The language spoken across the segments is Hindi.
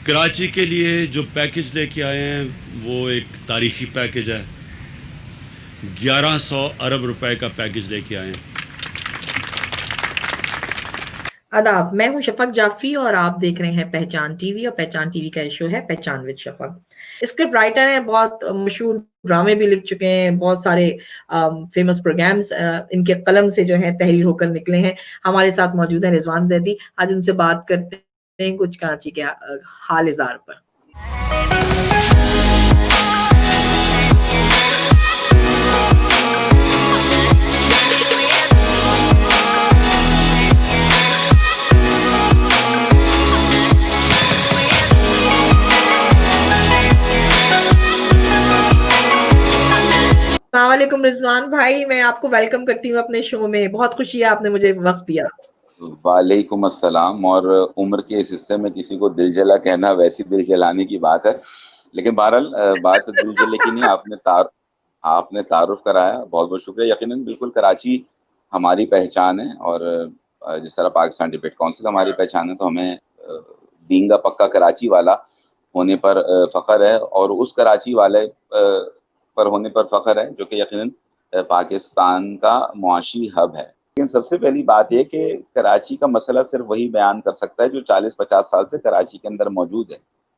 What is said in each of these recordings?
कराची के लिए जो पैकेज लेके आए हैं वो एक तारीखी पैकेज है। 1100 अरब रुपए का पैकेज लेके आए हैं। आदाब, मैं हूं शफक जाफरी और आप देख रहे हैं पहचान टीवी। और पहचान टीवी का शो है पहचान विद शफक। स्क्रिप्ट राइटर हैं, बहुत मशहूर ड्रामे भी लिख चुके हैं, बहुत सारे फेमस प्रोग्राम्स इनके कलम से जो है तहरीर होकर निकले हैं। हमारे साथ मौजूद है रिजवान जैदी। आज उनसे बात करते हैं कुछ कराची के हाल इज़ार पर। अस्सलामुअलैकुम रिजवान भाई, मैं आपको वेलकम करती हूँ अपने शो में। बहुत खुशी है आपने मुझे वक्त दिया। वालेकुम अस्सलाम। और उम्र के इस हिस्से में किसी को दिल जला कहना वैसी दिल जलाने की बात है, लेकिन बहरहाल बात दिल जले की नहीं। आपने तारुफ कराया, बहुत बहुत शुक्रिया। यकीनन बिल्कुल कराची हमारी पहचान है, और जिस तरह पाकिस्तान डिबेट काउंसिल हमारी पहचान है, तो हमें बीइंग अ पक्का कराची वाला होने पर फख्र है, और उस कराची वाले पर होने पर फख्र है जो कि यकीनन पाकिस्तान का मुआशी हब है। लेकिन सबसे पहली बात यह कि कराची का मसला सिर्फ वही बयान कर सकता है जो 40-50 साल से कराची के अंदर मौजूद है।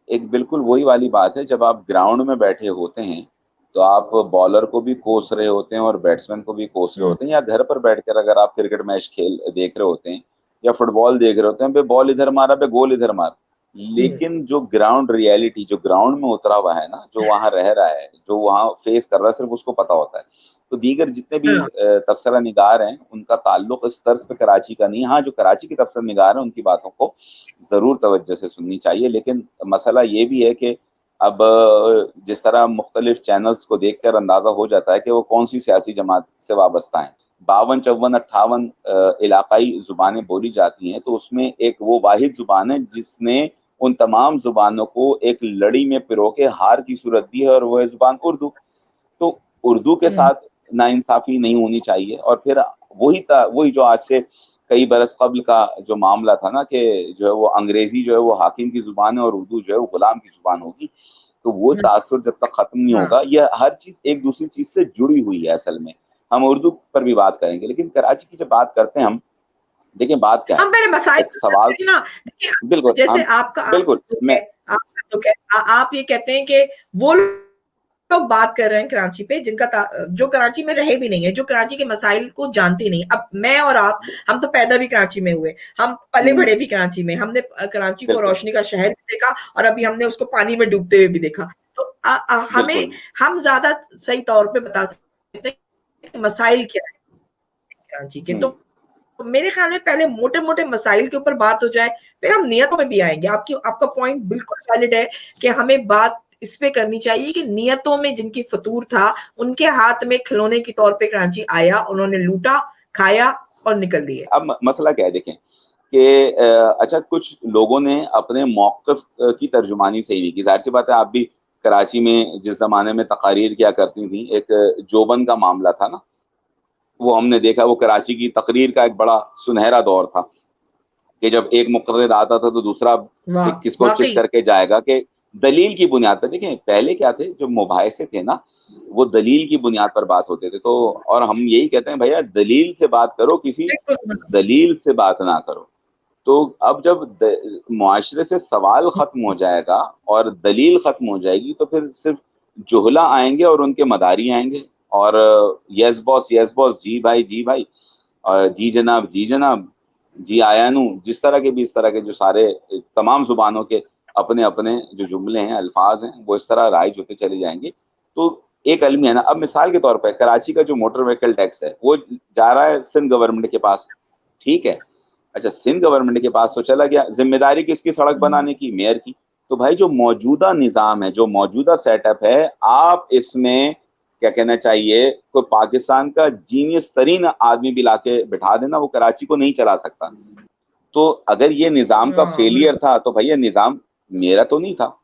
एक बिल्कुल वही वाली बात है, जब आप ग्राउंड में बैठे होते हैं तो आप बॉलर को भी कोस रहे होते हैं और बैट्समैन को भी कोस रहे होते हैं, या घर पर बैठकर अगर आप क्रिकेट मैच देख रहे होते हैं या फुटबॉल देख रहे होते हैं, बे बॉल इधर मारा, बे गोल इधर मार। लेकिन जो ग्राउंड रियलिटी, जो ग्राउंड में उतरा हुआ है ना, जो वहां रह रहा है, जो वहां फेस कर रहा है, सिर्फ उसको पता होता है। तो दीगर जितने भी तबसरा निगार हैं, उनका ताल्लुक इस तर्ज पे कराची का नहीं। हाँ, जो कराची के तबसरा निगार हैं उनकी बातों को जरूर तवज्जो से सुननी चाहिए, लेकिन मसला ये भी है कि अब जिस तरह मुख्तलिफ चैनल्स को देखकर अंदाजा हो जाता है कि वो कौन सी सियासी जमात से वाबस्ता है। 52, 54, 58 इलाकाई जुबानें बोली जाती हैं, तो उसमें एक वो वाहिद जुबान है जिसने उन तमाम जुबानों को एक लड़ी में पिरो के हार की सूरत दी है, और वो है जुबान उर्दू। तो उर्दू के साथ नाइंसाफी नहीं होनी चाहिए। और फिर वही जो आज से कई बरस कबल का जो मामला था ना, कि जो है वो अंग्रेजी जो है वो हाकिम की जुबान है और उर्दू जो है वो गुलाम की जुबान होगी, तो वो तासुर जब तक खत्म नहीं होगा, यह हर चीज एक दूसरी चीज से जुड़ी हुई है। असल में हम उर्दू पर भी बात करेंगे, लेकिन कराची की जब बात करते हैं हम, देखिए बात क्या है, हम पहले मसाइल एक सवाल। ना, बिल्कुल जैसे हम आपका बिल्कुल मैं आप ये कहते हैं कि वो लोग बात कर रहे हैं कराची पे जो कराची में रहे भी नहीं है, जो कराची के मसाइल को जानते नहीं। अब मैं और आप, हम तो पैदा भी कराची में हुए, हम पले बड़े भी कराची में, हमने कराची को रोशनी का शहर भी देखा और अभी हमने उसको पानी में डूबते हुए भी देखा। तो हम ज्यादा सही तौर पे बता सकते हैं मसाइल क्या है कराची के। तो मेरे ख्याल में पहले मोटे मोटे मसाइल के ऊपर बात हो जाए, फिर हम नियतों में भी आएंगे। आपका पॉइंट बिल्कुल वैलिड है कि हमें बात इस पे करनी चाहिए कि नियतों में जिनकी फतूर था, उनके हाथ में खिलौने के तौर पे कराची आया, उन्होंने लूटा, खाया और निकल लिए। अब मसला क्या है, देखें कि अच्छा, कुछ लोगों ने अपने मौक़िफ़ की तर्जुमानी सही नहीं की। ज़ाहिर सी बात है, आप भी कराची में जिस ज़माने में तकारीर किया करती थी, एक जोबन का मामला था ना, वो हमने देखा। वो कराची की तकरीर का एक बड़ा सुनहरा दौर था कि जब एक मुक़र्रिर आता था तो दूसरा किसको चिट करके जाएगा, कि दलील की बुनियाद पर। देखें, पहले क्या थे, जो मुबाहिसे थे ना, वो दलील की बुनियाद पर बात होते थे। तो और हम यही कहते हैं, भैया दलील से बात करो, किसी जलील से बात ना करो। तो अब जब मुआशरे से सवाल खत्म हो जाएगा और दलील खत्म हो जाएगी, तो फिर सिर्फ जुहला आएंगे और उनके मदारी आएंगे, और यस बॉस, यस बॉस, जी भाई, जी भाई, जी जनाब, जी जनाब, जी आया नू, जिस तरह के भी, इस तरह के जो सारे तमाम जुबानों के अपने अपने जो जुमले हैं, अल्फाज हैं, वो इस तरह राइज होते चले जाएंगे। तो एक अलमी है ना। अब मिसाल के तौर पर कराची का जो मोटर व्हीकल टैक्स है, वो जा रहा है सिंध गवर्नमेंट के पास, ठीक है। अच्छा, सिंध गवर्नमेंट के पास तो चला गया, जिम्मेदारी किसकी सड़क बनाने की? मेयर की। तो भाई जो मौजूदा निज़ाम है, जो मौजूदा सेटअप है, आप इसमें क्या कहना चाहिए, कोई पाकिस्तान का जीनियस तरीन आदमी भी लाके बिठा देना, वो कराची को नहीं चला सकता। तो अगर ये निज़ाम का फेलियर था, तो भैया निज़ाम मेरा तो नहीं था।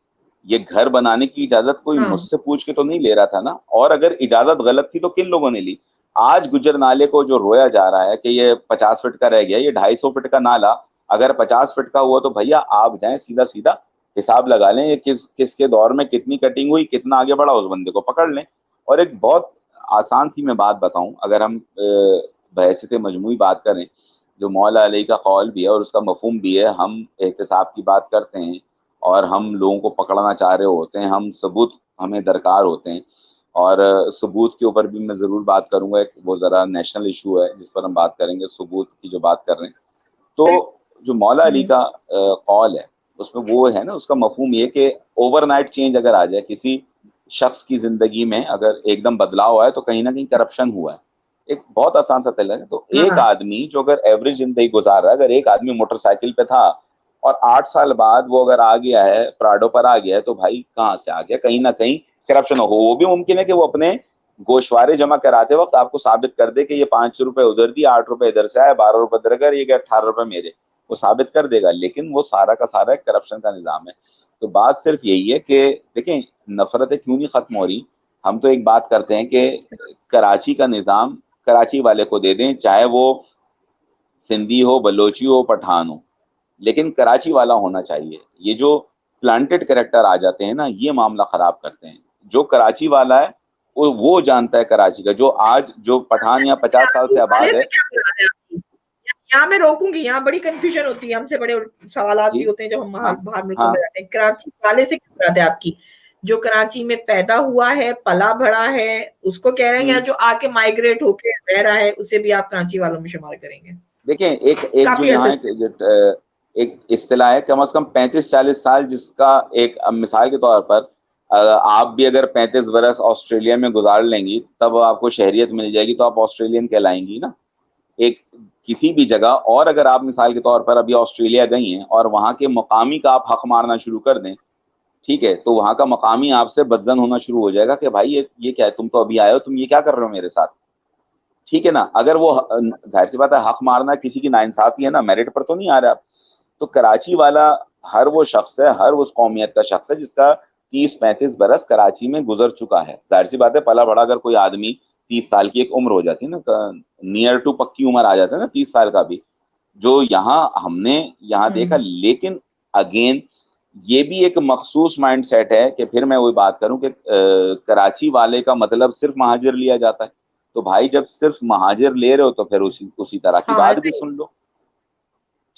ये घर बनाने की इजाजत कोई मुझसे पूछ के तो नहीं ले रहा था ना। और अगर इजाजत गलत थी तो किन लोगों ने ली? आज गुजर नाले को जो रोया जा रहा है कि ये 50 फीट का रह गया, ये 250 फीट का नाला अगर 50 फीट का हुआ, तो भैया आप जाएं सीधा सीधा हिसाब लगा लें, ये किसके दौर में कितनी कटिंग हुई, कितना आगे बढ़ा, उस बंदे को पकड़ लें। और एक बहुत आसान सी मैं बात बताऊं, अगर हम बहसियत मजमूई बात करें, जो मौला अली का कौल भी है और उसका मफहूम भी है, हम एहतिसाब की बात करते हैं और हम लोगों को पकड़ना चाह रहे होते हैं, हम सबूत हमें दरकार होते हैं। और सबूत के ऊपर भी मैं ज़रूर बात करूंगा, एक वो ज़रा नेशनल इशू है जिस पर हम बात करेंगे, सबूत की जो बात कर रहे हैं। तो जो मौला अली का कौल है, उसमें वो है ना, उसका मफहूम ये कि ओवरनाइट चेंज अगर आ जाए किसी शख्स की ज़िंदगी में, अगर एकदम बदलाव आए, तो कहीं न कहीं करप्शन हुआ है। एक बहुत आसान सा तल है। तो एक हाँ, आदमी जो अगर एवरेज ज़िंदगी गुज़ार रहा है, अगर एक आदमी मोटरसाइकिल पे था और 8 साल बाद वो अगर आ गया है, प्राडो पर आ गया है, तो भाई कहाँ से आ गया? कहीं न कहीं करप्शन हो। वो भी मुमकिन है कि वो अपने गोशवारे जमा कराते वक़्त आपको साबित कर दे कि ये ₹5 उधर दिए, ₹8 इधर से आए, ₹12 इधर गए, ये क्या ₹18 मेरे। वो साबित कर देगा, लेकिन वो सारा का सारा एक करप्शन का निज़ाम है। तो बात सिर्फ यही है कि देखें, नफ़रतें क्यों नहीं ख़त्म हो रही? हम तो एक बात करते हैं कि कराची का निज़ाम कराची वाले को दे दें, चाहे वो सिंधी हो, बलोची हो, पठान हो, लेकिन कराची वाला होना चाहिए। ये जो प्लांटेड कैरेक्टर आ जाते हैं ना, ये मामला ख़राब करते हैं। जो कराची वाला है, वो जानता है कराची का, जो आज जो पठान यहाँ 50 साल से वाले आबाद से है। क्या मुराद है आपकी? यहाँ मैं रोकूंगी, यहाँ बड़ी कंफ्यूजन होती है, हमसे बड़े सवालात भी जी, होते हैं जब हम बाहर हाँ, बाहर मुल्कों में हाँ, रहते हैं। कराची वाले से क्या मुराद है आपकी? जो कराची में पैदा हुआ है, पला बड़ा है, उसको कह रहे हैं, या हुँ। जो आके माइग्रेट होके रह रहा है, उसे भी आप कराची वालों में शुमार करेंगे? देखें, एक एक जो काफी यहाँ अरसे एक से। एक इस्तिलाह है, कम से कम 35-40 साल, जिसका एक मिसाल के तौर पर आप भी अगर 35 बरस ऑस्ट्रेलिया में गुजार लेंगी, तब आपको शहरियत मिल जाएगी, तो आप ऑस्ट्रेलियन कहलाएंगी ना। एक किसी भी जगह, और अगर आप मिसाल के तौर पर अभी ऑस्ट्रेलिया गई हैं और वहाँ के मकामी का आप हक मारना शुरू कर दें, ठीक है, तो वहाँ का मकामी आपसे बदजन होना शुरू हो जाएगा कि भाई ये क्या है, तुम तो अभी आए हो, तुम ये क्या कर रहे हो मेरे साथ? ठीक है ना? अगर वो ज़ाहिर सी बात है, हक मारना किसी की नाइंसाफ़ी है ना, मेरिट पर तो नहीं आ रहा। तो कराची वाला हर वो शख्स है, हर उस कौमियत का शख्स है जिसका 30-35 बरस कराची में गुज़र चुका है। ज़ाहिर सी बात है, पला-बड़ा अगर कोई आदमी 30 साल की एक उम्र हो जाती है ना, क नियर टू पक्की उम्र आ जाता है ना 30 साल का भी, जो यहाँ हमने यहाँ देखा। हुँ। लेकिन अगेन ये भी एक मखसूस माइंडसेट है कि फिर मैं वही बात करूँ कि कराची वाले का मतलब सिर्फ़ महाजिर लिया जाता है। तो भाई, जब सिर्फ़ महाजिर ले रहे हो, तो फिर उसी उसी तरह की हाँ, बात भी ऐसे ही। सुन लो।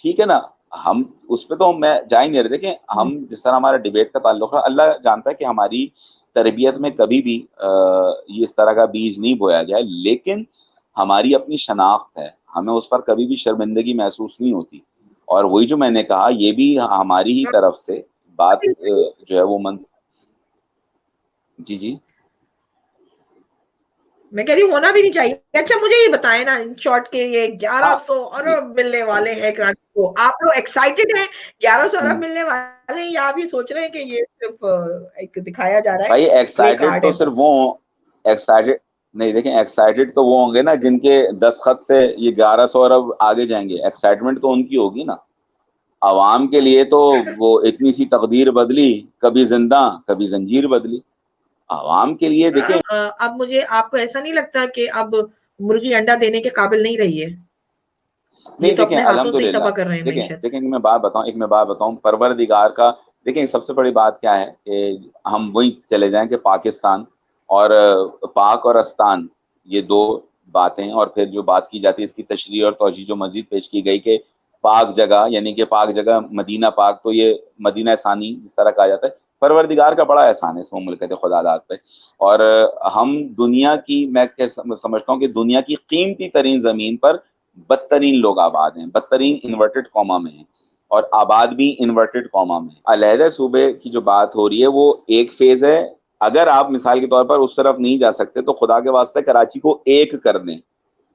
ठीक है ना? हम उस पे तो मैं जा ही नहीं रहे। देखिए, हुँ। हम जिस तरह हमारा डिबेट का ताल्लुक है, अल्लाह जानता है कि हमारी तरबियत में कभी भी ये इस तरह का बीज नहीं बोया गया है, लेकिन हमारी अपनी शनाख्त है, हमें उस पर कभी भी शर्मिंदगी महसूस नहीं होती। और वही जो मैंने कहा, ये भी हमारी ही तरफ से बात जो है वो मन। जी, जी। मैं कह रही हूँ होना भी नहीं चाहिए। अच्छा, मुझे ये बताएँ ना, इन शॉर्ट के ये हाँ, 1100 जी। अरब मिलने वाले हैं कराची को। आप लोग एक्साइटेड हैं 1100 हुँ। अरब मिलने वाले हैं, या आप ये सोच रहे हैं कि ये सिर्फ़ एक दिखाया जा रहा है, भाई, प्ले एक्साइटेड कार्ड तो है सिर्फ बस? वो एक्साइटेड नहीं, देखें, एक्साइटेड तो वो होंगे ना जिनके दस्तखत से ये 1100 अरब आगे जाएंगे। एक्साइटमेंट तो उनकी होगी ना। अवाम के लिए तो वो इतनी सी तकदीर बदली, कभी जिंदा कभी जंजीर बदली। अवाम के लिए देखें। अब मुझे आपको ऐसा नहीं लगता कि अब मुर्गी अंडा देने के काबिल नहीं रही है? ये नहीं, तो देखें, अपने हाथों से ही अल्हम्दुलिल्लाह। तबाह कर रहे हैं देखें मईशत। देखें परवरदिगार का। देखें, सबसे बड़ी बात क्या है कि हम वही चले जाएं कि पाकिस्तान और पाक और अस्तान, ये दो बातें, और फिर जो बात की जाती है इसकी तशरीह और तौजीह जो मजीद पेश की गई कि पाक जगह, यानी कि पाक जगह मदीना पाक, तो ये मदीना सानी जिस तरह कहा जाता है, परवरदिगार का बड़ा एहसान है इस मुमलिकत खुदादाद पे। और हम दुनिया की, मैं समझता हूँ कि दुनिया की कीमती तरीन ज़मीन पर बदतरीन लोग आबाद हैं, बदतरीन इन्वर्टेड कॉमा में हैं, और आबाद भी इन्वर्टेड कॉमा में। अलहदा सूबे की जो बात हो रही है वो एक फेज है। अगर आप मिसाल के तौर पर उस तरफ नहीं जा सकते, तो खुदा के वास्ते कराची को एक कर दें।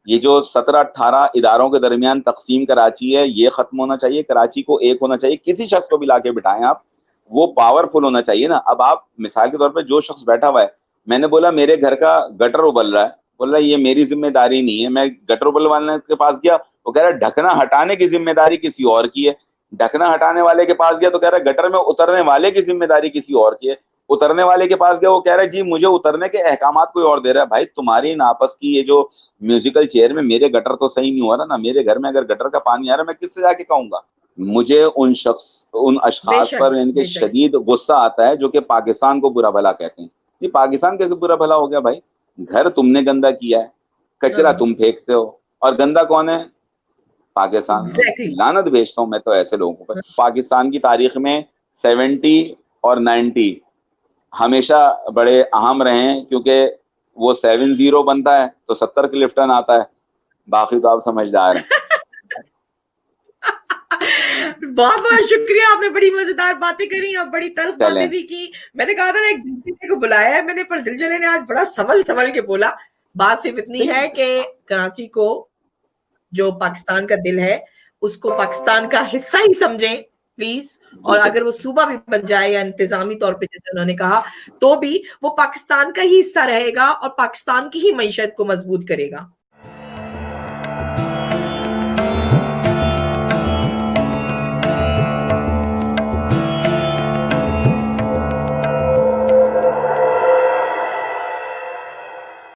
ये जो 17-18 इदारों के दरमियान तकसीम कराची है, ये खत्म होना चाहिए। कराची को एक होना चाहिए। किसी शख्स को भी लाके बिठाएं आप, वो पावरफुल होना चाहिए ना। अब आप मिसाल के तौर पर, जो शख्स बैठा हुआ है, मैंने बोला मेरे घर का गटर उबल रहा है, बोल रहा है ये मेरी जिम्मेदारी नहीं है। मैं गटर उबलवाने के पास गया, वो कह रहा है ढकना हटाने की जिम्मेदारी किसी और की है। ढकना हटाने वाले के पास गया तो कह रहा है गटर में उतरने वाले की जिम्मेदारी किसी और की है। उतरने वाले के पास गया, वो कह रहा है जी मुझे उतरने के अहकामात कोई और दे रहा है। भाई, तुम्हारी इन आपस की ये जो म्यूजिकल चेयर में, मेरे गटर तो सही नहीं हो रहा ना, मेरे घर में अगर गटर का पानी आ रहा है, मैं किससे जाके कहूंगा? मुझे उन अशखास बेशक, पर इनके बेशक। शदीद गुस्सा आता है जो कि पाकिस्तान को बुरा भला कहते हैं। ये पाकिस्तान कैसे बुरा भला हो गया भाई? घर तुमने गंदा किया है, कचरा हाँ, तुम फेंकते हो, और गंदा कौन है? पाकिस्तान। एग्ज़ैक्टली। लानत भेजता हूँ मैं तो ऐसे लोगों पर। पाकिस्तान की तारीख में 70 और 90 हमेशा बड़े अहम रहे हैं, क्योंकि वो 70 बनता है तो 70 क्लिफ्टन आता है। बाकी तो आप समझदार हैं। बहुत-बहुत शुक्रिया, आपने बड़ी मज़ेदार बातें करी और बड़ी तल्ख़ बातें चलें। भी की। मैंने कहा था ना एक दिलजले को बुलाया है मैंने, पर दिलजले ने आज बड़ा संभल-संभल के बोला। बात सिर्फ़ इतनी है कि कराची को, जो पाकिस्तान का दिल है, उसको पाकिस्तान का हिस्सा ही समझें प्लीज़, और बिल्कुल। अगर वो सूबा भी बन जाए या इंतज़ामी तौर पे जैसे उन्होंने कहा, तो भी वो पाकिस्तान का ही हिस्सा रहेगा और पाकिस्तान की ही मईशत को मज़बूत करेगा।